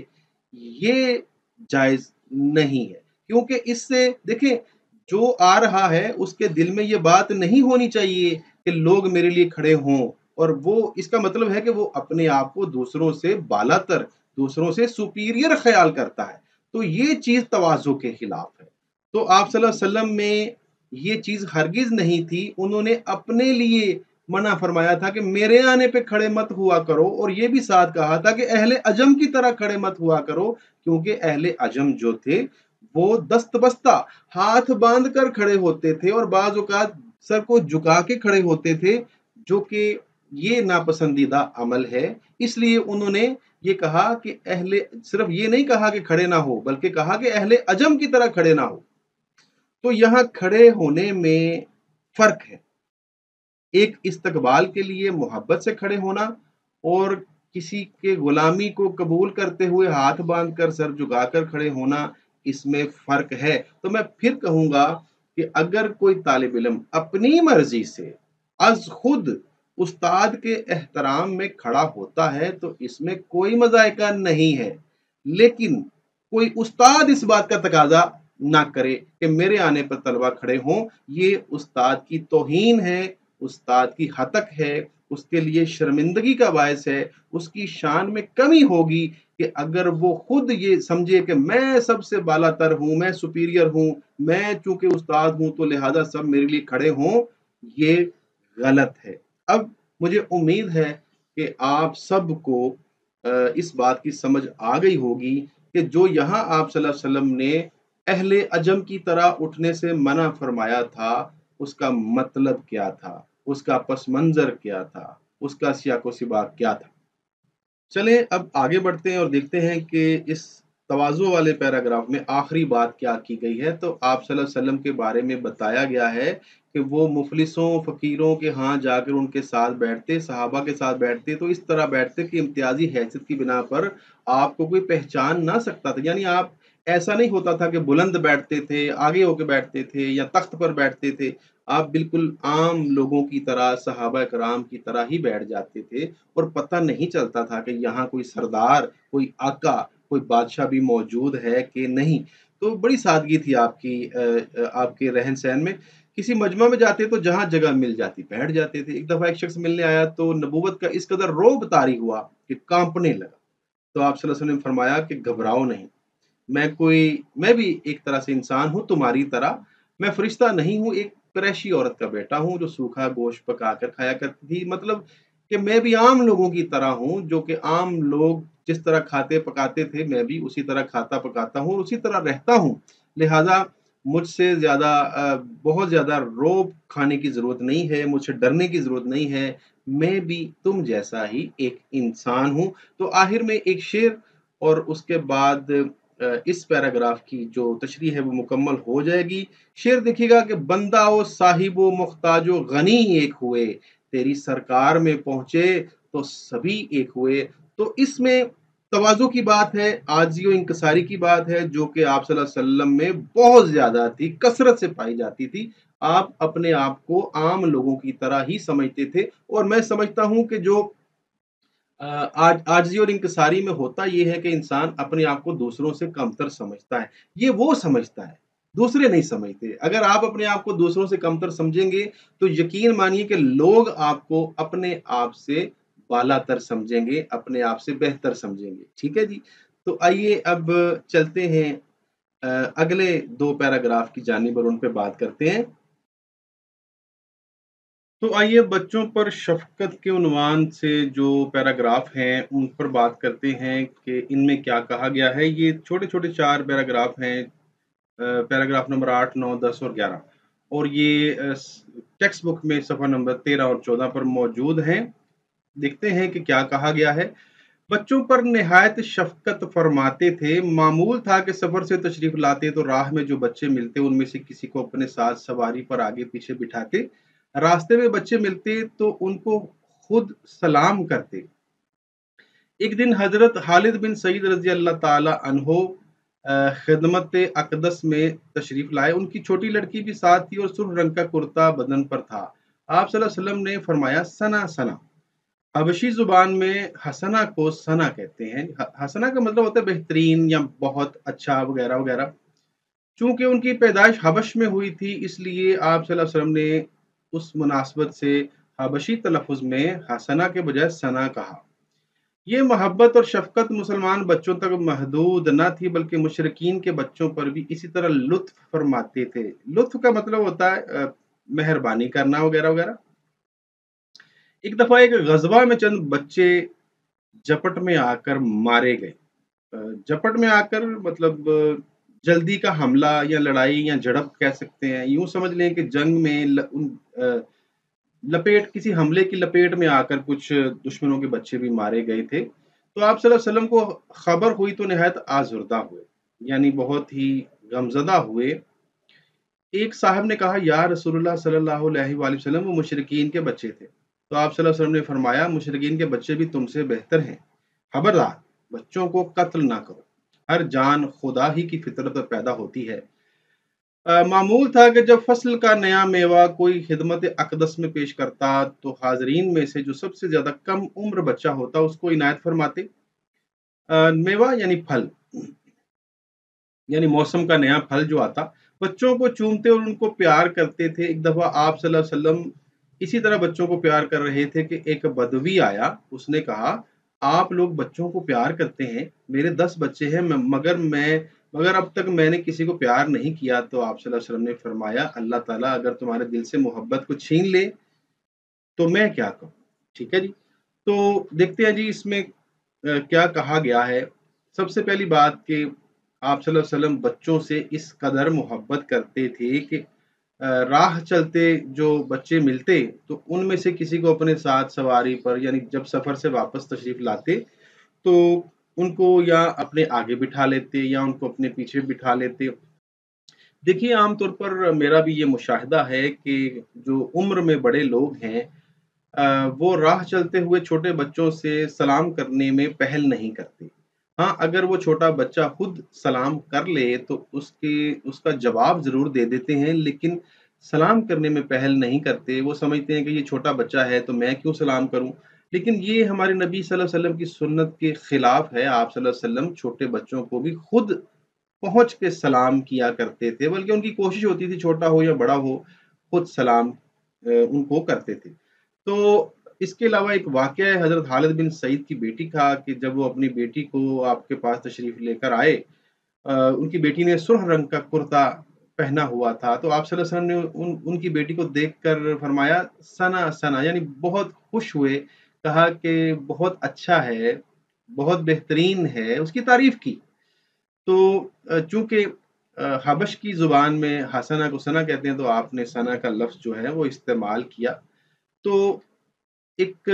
ये जायज़ नहीं है। क्योंकि इससे देखें, जो आ रहा है उसके दिल में ये बात नहीं होनी चाहिए कि लोग मेरे लिए खड़े हों, और वो इसका मतलब है कि वो अपने आप को दूसरों से बालातर, दूसरों से सुपीरियर ख्याल करता है। तो ये चीज़ तवाज़ु के खिलाफ है। तो आप सल्लल्लाहु अलैहि वसल्लम में ये चीज़ हरगिज़ नहीं थी। उन्होंने अपने लिए मना फरमाया था कि मेरे आने पे खड़े मत हुआ करो, और ये भी साथ कहा था कि अहले अजम की तरह खड़े मत हुआ करो, क्योंकि अहले अजम जो थे वो दस्तबस्ता हाथ बांध कर खड़े होते थे और बाज़ औक़ात सर को झुका के खड़े होते थे, जो कि ये नापसंदीदा अमल है। इसलिए उन्होंने ये कहा कि अहले, सिर्फ ये नहीं कहा कि खड़े ना हो, बल्कि कहा कि अहले अजम की तरह खड़े ना हो। तो यहाँ खड़े होने में फ़र्क है। एक इस्तकबाल के लिए मोहब्बत से खड़े होना, और किसी के गुलामी को कबूल करते हुए हाथ बांधकर सर झुकाकर खड़े होना, इसमें फ़र्क है। तो मैं फिर कहूँगा कि अगर कोई तालिब इल्म अपनी मर्ज़ी से अज़ खुद उस्ताद के एहतराम में खड़ा होता है तो इसमें कोई मज़ायका नहीं है। लेकिन कोई उस्ताद इस बात का तकाज़ा ना करे कि मेरे आने पर तलबा खड़े हों, ये उस्ताद की तौहीन है, उस्ताद की हतक है, उसके लिए शर्मिंदगी का बायस है, उसकी शान में कमी होगी कि अगर वो खुद ये समझे कि मैं सबसे बालातर हूँ, मैं सुपीरियर हूँ, मैं चूंकि उस्ताद हूँ तो लिहाजा सब मेरे लिए खड़े हों, ये गलत है। अब मुझे उम्मीद है कि आप सबको इस बात की समझ आ गई होगी कि जो यहाँ आप सल्लल्लाहु अलैहि वसल्लम ने अहले अजम की तरह उठने से मना फरमाया था, उसका मतलब क्या था, उसका पस मंज़र क्या था, उसका सियाक़ो सिबाक़ क्या था। चलें अब आगे बढ़ते हैं और देखते हैं कि इस तवाज़ु वाले पैराग्राफ में आखिरी बात क्या की गई है। तो आप सल्लल्लाहु अलैहि वसल्लम के बारे में बताया गया है कि वो मुफ़लिसों, फ़कीरों के यहाँ जाकर उनके साथ बैठते, सहाबा के साथ बैठते, तो इस तरह बैठते कि इम्तियाज़ी हैसियत की बिना पर आपको कोई पहचान ना सकता था। यानी आप, ऐसा नहीं होता था कि बुलंद बैठते थे, आगे होके बैठते थे या तख्त पर बैठते थे। आप बिल्कुल आम लोगों की तरह, सहाबा कराम की तरह ही बैठ जाते थे, और पता नहीं चलता था कि यहाँ कोई सरदार, कोई आका, कोई बादशाह भी मौजूद है कि नहीं। तो बड़ी सादगी थी आपके रहन-सहन में। किसी मजमा में जाते तो जहाँ जगह मिल जाती बैठ जाते थे। एक दफ़ा एक शख्स मिलने आया तो नबूवत का इस कदर रोब तारी हुआ कि काँपने लगा। तो आप सल्लल्लाहु अलैहि वसल्लम ने फरमाया कि घबराओ नहीं, मैं भी एक तरह से इंसान हूँ तुम्हारी तरह। मैं फरिश्ता नहीं हूँ, एक कुरैशी औरत का बेटा हूँ जो सूखा गोश्त पकाकर खाया करती थी। मतलब कि मैं भी आम लोगों की तरह हूँ, जो कि आम लोग जिस तरह खाते पकाते थे, मैं भी उसी तरह खाता पकाता हूँ और उसी तरह रहता हूँ। लिहाज़ा मुझसे ज़्यादा बहुत ज़्यादा रौब खाने की ज़रूरत नहीं है, मुझसे डरने की ज़रूरत नहीं है। मैं भी तुम जैसा ही एक इंसान हूँ। तो आखिर में एक शेर, और उसके बाद इस पैराग्राफ की जो तशरीह है वो मुकम्मल हो जाएगी। शेर देखिएगा कि बंदा ओ साहिबो मुख्ताजो गनी एक हुए, तेरी सरकार में पहुँचे तो सभी एक हुए। तो इसमें तवाज़ु की बात है, आजिज़ी व इंकिसारी की बात है, जो कि आप सल्लल्लाहु अलैहि वसल्लम में बहुत ज़्यादा थी, कसरत से पाई जाती थी। आप अपने आप को आम लोगों की तरह ही समझते थे, और मैं समझता हूँ कि जो आज आजिज़ी और इंकिसारी में होता ये है कि इंसान अपने आप को दूसरों से कमतर समझता है। ये वो समझता है, दूसरे नहीं समझते। अगर आप अपने आप को दूसरों से कमतर समझेंगे, तो यकीन मानिए कि लोग आपको अपने आप से बालातर समझेंगे, अपने आप से बेहतर समझेंगे। ठीक है जी? तो आइए अब चलते हैं अगले 2 पैराग्राफ की जानिब और उन पे बात करते हैं। तो आइए बच्चों पर शफ़क़त के उन्वान से जो पैराग्राफ हैं, उन पर बात करते हैं कि इनमें क्या कहा गया है। ये छोटे-छोटे 4 पैराग्राफ हैं। पैराग्राफ नंबर 8, 9, 10 और 11 और ये टेक्स्ट बुक में सफ़ा नंबर 13 और 14 पर मौजूद हैं। देखते हैं कि क्या कहा गया है। बच्चों पर निहायत शफ़क़त फ़रमाते थे। मामूल था कि सफ़र से तशरीफ़ लाते तो राह में जो बच्चे मिलते उनमें से किसी को अपने साथ सवारी पर आगे-पीछे बिठाते। रास्ते में बच्चे मिलते तो उनको खुद सलाम करते। एक दिन हज़रत खालिद बिन सईद रज़ी अल्लाह ताला अन्हो खिदमत अक़दस में तशरीफ़ लाए। उनकी छोटी लड़की भी साथ थी और सुर्ख़ रंग का कुर्ता बदन पर था। आप सल्लल्लाहु अलैहि वसल्लम ने फरमाया सना सना। हबशी ज़ुबान में हसना को सना कहते हैं। हसना का मतलब होता है बेहतरीन या बहुत अच्छा वगैरह वगैरह। चूंकि उनकी पैदाइश हबश में हुई थी इसलिए आप सल्लल्लाहु अलैहि वसल्लम ने उस मुनासबत से हबशी तलफ़ुज़ में हसना के बजाय सना कहा। ये मोहब्बत और शफ़क़त मुसलमान बच्चों तक महदूद न थी बल्कि मुशरिकीन के बच्चों पर भी इसी तरह लुत्फ़ फरमाते थे। लुत्फ़ का मतलब होता है मेहरबानी करना वगैरह वगैरह। एक दफ़ा एक ग़ज़वा में चंद बच्चे झपट में आकर मारे गए। झपट में आकर मतलब जल्दी का हमला या लड़ाई या झड़प कह सकते हैं। यूँ समझ लें कि जंग में लपेट किसी हमले की लपेट में आकर कुछ दुश्मनों के बच्चे भी मारे गए थे। तो आप सल्लल्लाहु अलैहि वसल्लम को खबर हुई तो निहायत आज़ुर्दा हुए, यानी बहुत ही गमज़दा हुए। एक साहब ने कहा या रसूलुल्लाह सल्लल्लाहु अलैहि वसल्लम वो मुशरिकीन के बच्चे थे। तो आप सल्लल्लाहु अलैहि वसल्लम ने फरमाया मुशरिकीन के बच्चे भी तुमसे बेहतर हैं। खबरदार बच्चों को कत्ल ना करो। हर जान खुदा ही की फितरत पर पैदा होती है। मामूल था कि जब फसल का नया मेवा कोई खिदमत अक़दस में पेश करता तो हाज़रीन में से जो सबसे ज़्यादा कम उम्र बच्चा होता उसको इनायत फरमाते। मेवा यानी फल, यानी मौसम का नया फल जो आता, बच्चों को चूमते और उनको प्यार करते थे। एक दफ़ा आप सल्लल्लाहु अलैहि वसल्लम इसी तरह बच्चों को प्यार कर रहे थे कि एक बदवी आया। उसने कहा, "आप लोग बच्चों को प्यार करते हैं। मेरे 10 बच्चे हैं मगर अब तक मैंने किसी को प्यार नहीं किया।" तो आप सल्लल्लाहु अलैहि वसल्लम ने फरमाया, "अल्लाह ताला अगर तुम्हारे दिल से मोहब्बत को छीन ले, तो मैं क्या कहूँ?" ठीक है जी। तो देखते हैं जी इसमें क्या कहा गया है। सबसे पहली बात कि आप सल्लल्लाहु अलैहि वसल्लम बच्चों से इस कदर मोहब्बत करते थे कि राह चलते जो बच्चे मिलते तो उनमें से किसी को अपने साथ सवारी पर यानी जब सफ़र से वापस तशरीफ़ लाते तो उनको या अपने आगे बिठा लेते या उनको अपने पीछे बिठा लेते। देखिए आम तौर पर मेरा भी ये मुशाहिदा है कि जो उम्र में बड़े लोग हैं वो राह चलते हुए छोटे बच्चों से सलाम करने में पहल नहीं करते। हाँ, अगर वो छोटा बच्चा खुद सलाम कर ले तो उसका जवाब ज़रूर दे देते हैं लेकिन सलाम करने में पहल नहीं करते। वो समझते हैं कि ये छोटा बच्चा है तो मैं क्यों सलाम करूँ? लेकिन ये हमारे नबी सल्लल्लाहु अलैहि वसल्लम की सुन्नत के खिलाफ है। आप सल्लल्लाहु अलैहि वसल्लम छोटे बच्चों को भी खुद पहुँच के सलाम किया करते थे, बल्कि उनकी कोशिश होती थी छोटा हो या बड़ा हो, खुद सलाम उनको करते थे। तो इसके अलावा एक वाक़या है हज़रत खालिद बिन सईद की बेटी का कि जब वो अपनी बेटी को आपके पास तशरीफ़ लेकर आए उनकी बेटी ने सुर्ख़ रंग का कुर्ता पहना हुआ था, तो आप सल्लल्लाहु अलैहि वसल्लम ने उनकी बेटी को देखकर फरमाया सना सना यानी बहुत खुश हुए, कहा कि बहुत अच्छा है, बहुत बेहतरीन है, उसकी तारीफ़ की। तो चूँकि हबश की ज़ुबान में हसना को सना कहते हैं तो आपने सना का लफ़्ज़ जो है वो इस्तेमाल किया। तो एक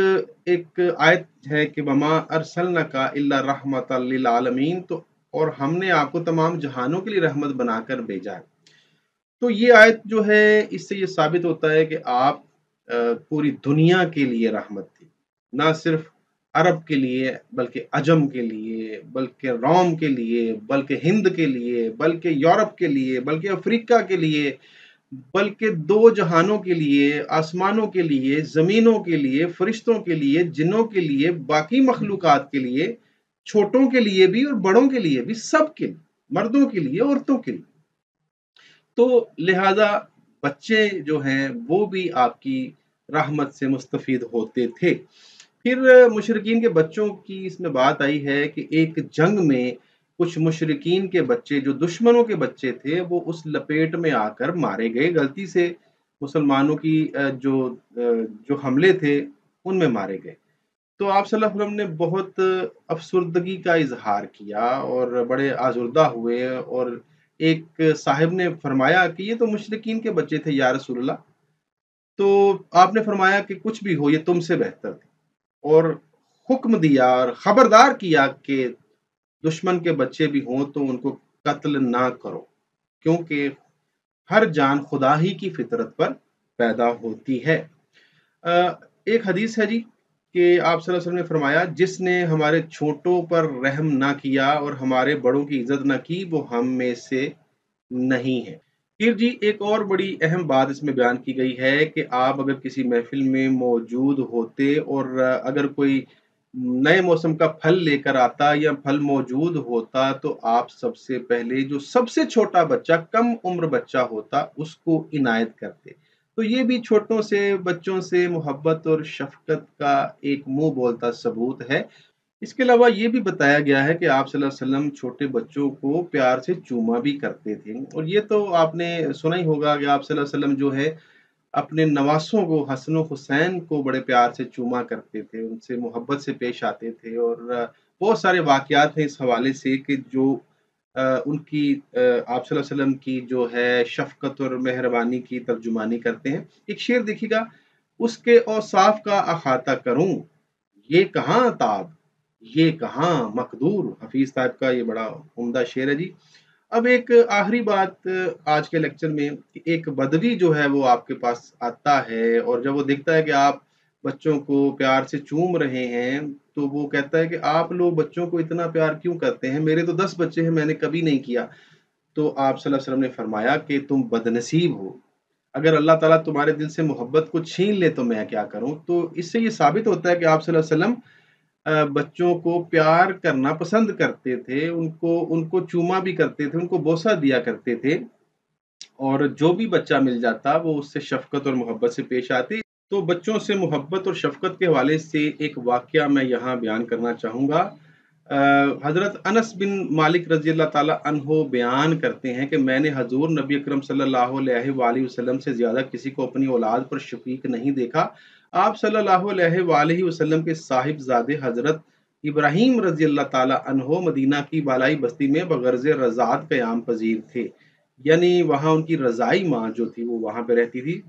एक आयत है कि वमा अरसलनाका इल्ला रहमतल लिल आलमीन तो और हमने आपको तमाम जहानों के लिए रहमत बनाकर भेजा है। तो ये आयत जो है इससे ये साबित होता है कि आप पूरी दुनिया के लिए रहमत थी। ना सिर्फ़ अरब के लिए, बल्कि अजम के लिए, बल्कि रोम के लिए, बल्कि हिंद के लिए, बल्कि यूरोप के लिए, बल्कि अफ्रीका के लिए, बल्कि 2 जहानों के लिए, आसमानों के लिए, ज़मीनों के लिए, फ़रिश्तों के लिए, जिन्नों के लिए, बाकी मख़लूक़ात के लिए, छोटों के लिए भी और बड़ों के लिए भी, सबके लिए, मर्दों के लिए, औरतों के लिए। तो लिहाज़ा बच्चे जो हैं वो भी आपकी रहमत से मुस्तफ़ीद होते थे। फिर मुशरिकीन के बच्चों की इसमें बात आई है कि एक जंग में कुछ मुशरिकीन के बच्चे जो दुश्मनों के बच्चे थे वो उस लपेट में आकर मारे गए गलती से। मुसलमानों की जो हमले थे उनमें मारे गए। तो आप सल्लल्लाहु अलैहि वसल्लम ने बहुत अफ़सुर्दगी का इज़हार किया और बड़े आज़ुर्दा हुए, और एक साहिब ने फरमाया कि ये तो मुशरिकीन के बच्चे थे या रसूल अल्लाह। तो आपने फरमाया कि कुछ भी हो, ये तुमसे बेहतर थे, और हुक्म दिया और खबरदार किया कि दुश्मन के बच्चे भी हों तो उनको कत्ल ना करो, क्योंकि हर जान खुदा ही की फितरत पर पैदा होती है। एक हदीस है जी कि आप सल्लल्लाहु अलैहि वसल्लम ने फरमाया, जिसने हमारे छोटों पर रहम ना किया और हमारे बड़ों की इज्जत ना की, वो हम में से नहीं है। फिर जी एक और बड़ी अहम बात इसमें बयान की गई है कि आप अगर किसी महफिल में मौजूद होते और अगर कोई नए मौसम का फल लेकर आता या फल मौजूद होता, तो आप सबसे पहले जो सबसे छोटा बच्चा, कम उम्र बच्चा होता, उसको इनायत करते। तो ये भी छोटों से, बच्चों से मोहब्बत और शफ़क़त का एक मुँह बोलता सबूत है। इसके अलावा ये भी बताया गया है कि आप सल्लल्लाहु अलैहि वसल्लम छोटे बच्चों को प्यार से चूमा भी करते थे, और ये तो आपने सुना ही होगा कि आप सल्लल्लाहु अलैहि वसल्लम जो है अपने नवासों को, हसन और हुसैन को बड़े प्यार से चूमा करते थे, उनसे मोहब्बत से पेश आते थे, और बहुत सारे वाक़यात हैं इस हवाले से कि जो उनकी आप सल्लल्लाहु अलैहि वसल्लम की जो है शफ़क़त और मेहरबानी की तर्जुमानी करते हैं। एक शेर देखिएगा, उसके औसाफ का अहाता करूँ, ये कहाँ ताब, ये कहाँ मकदूर। हफ़ीज़ साहब का ये बड़ा उम्दा शेर है जी। अब एक आखिरी बात आज के लेक्चर में, कि एक बदवी जो है वो आपके पास आता है, और जब वो देखता है कि आप बच्चों को प्यार से चूम रहे हैं, तो वो कहता है कि आप लोग बच्चों को इतना प्यार क्यों करते हैं? मेरे तो 10 बच्चे हैं, मैंने कभी नहीं किया। तो आप सल्लल्लाहु अलैहि वसल्लम ने फरमाया कि तुम बदनसीब हो। अगर अल्लाह ताला तुम्हारे दिल से मोहब्बत को छीन ले तो मैं क्या करूँ? तो इससे ये साबित होता है कि आप सल्लल्लाहु अलैहि वसल्लम बच्चों को प्यार करना पसंद करते थे, उनको उनको चूमा भी करते थे, उनको बोसा दिया करते थे, और जो भी बच्चा मिल जाता वो उससे शफ़क़त और मोहब्बत से पेश आते। तो बच्चों से मोहब्बत और शफ़क़त के हवाले से एक वाक़या मैं यहाँ बयान करना चाहूँगा। हज़रत अनस बिन मालिक रज़ी अल्लाह ताला अन्हो बयान करते हैं कि मैंने हज़ूर नबी अकरम सल्लल्लाहु अलैहि वसल्लम से ज़्यादा किसी को अपनी औलाद पर शफ़ीक नहीं देखा। आप सल्लल्लाहु अलैहि वसल्लम के साहिबज़ादे हज़रत इब्राहीम रज़ी अल्लाह ताला अन्हो मदीना की बालाई बस्ती में बग़र्ज़ रज़ात क़याम पज़ीर थे। यानी वहाँ उनकी रज़ाई माँ जो थी वो वहाँ पे रहती थी,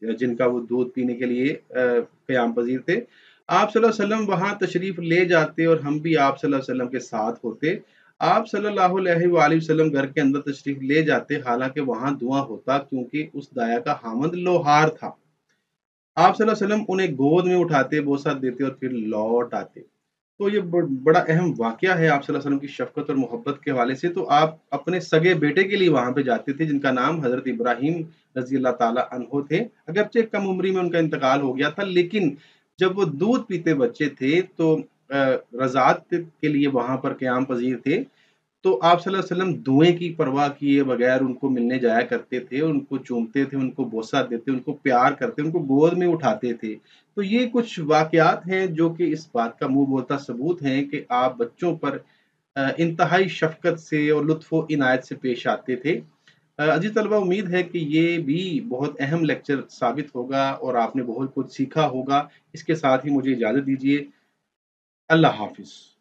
जिनका वो दूध पीने के लिए क़याम पज़ीर थे। आप सल्लल्लाहु अलैहि वसल्लम वहाँ तशरीफ़ ले जाते और हम भी आप सल्लल्लाहु अलैहि वसल्लम के साथ होते। आप सल्लल्लाहु अलैहि वसल्लम घर के अंदर तशरीफ़ ले जाते, हालाँकि वहाँ धुआँ होता, क्योंकि उस दाया का ख़ावंद लोहार था। आप सल्लल्लाहु अलैहि वसल्लम उन्हें गोद में उठाते, बोसा देते और फिर लौट आते। तो ये बड़ा अहम वाक़या है आप सल्लल्लाहु अलैहि वसल्लम की शफ़क़त और मोहब्बत के हवाले से। तो आप अपने सगे बेटे के लिए वहाँ पे जाते थे, जिनका नाम हज़रत इब्राहीम रज़ी अल्लाह ताला अन्हो थे। अगरचे कम उम्री में उनका इंतकाल हो गया था, लेकिन जब वो दूध पीते बच्चे थे तो रज़ात के लिए वहाँ पर क़याम पज़ीर थे। तो आप सल्लल्लाहु अलैहि वसल्लम धुएँ की परवाह किए बगैर उनको मिलने जाया करते थे, उनको चूमते थे, उनको बोसा देते, उनको प्यार करते, उनको गोद में उठाते थे। तो ये कुछ वाक़यात हैं जो कि इस बात का मुँह बोलता सबूत हैं कि आप बच्चों पर इंतहाई शफ़क़त से और लुत्फ़ व इनायत से पेश आते थे। अज़ीज़ तलबा, उम्मीद है कि ये भी बहुत अहम लेक्चर साबित होगा और आपने बहुत कुछ सीखा होगा। इसके साथ ही मुझे इजाज़त दीजिए। अल्लाह हाफ़िज़।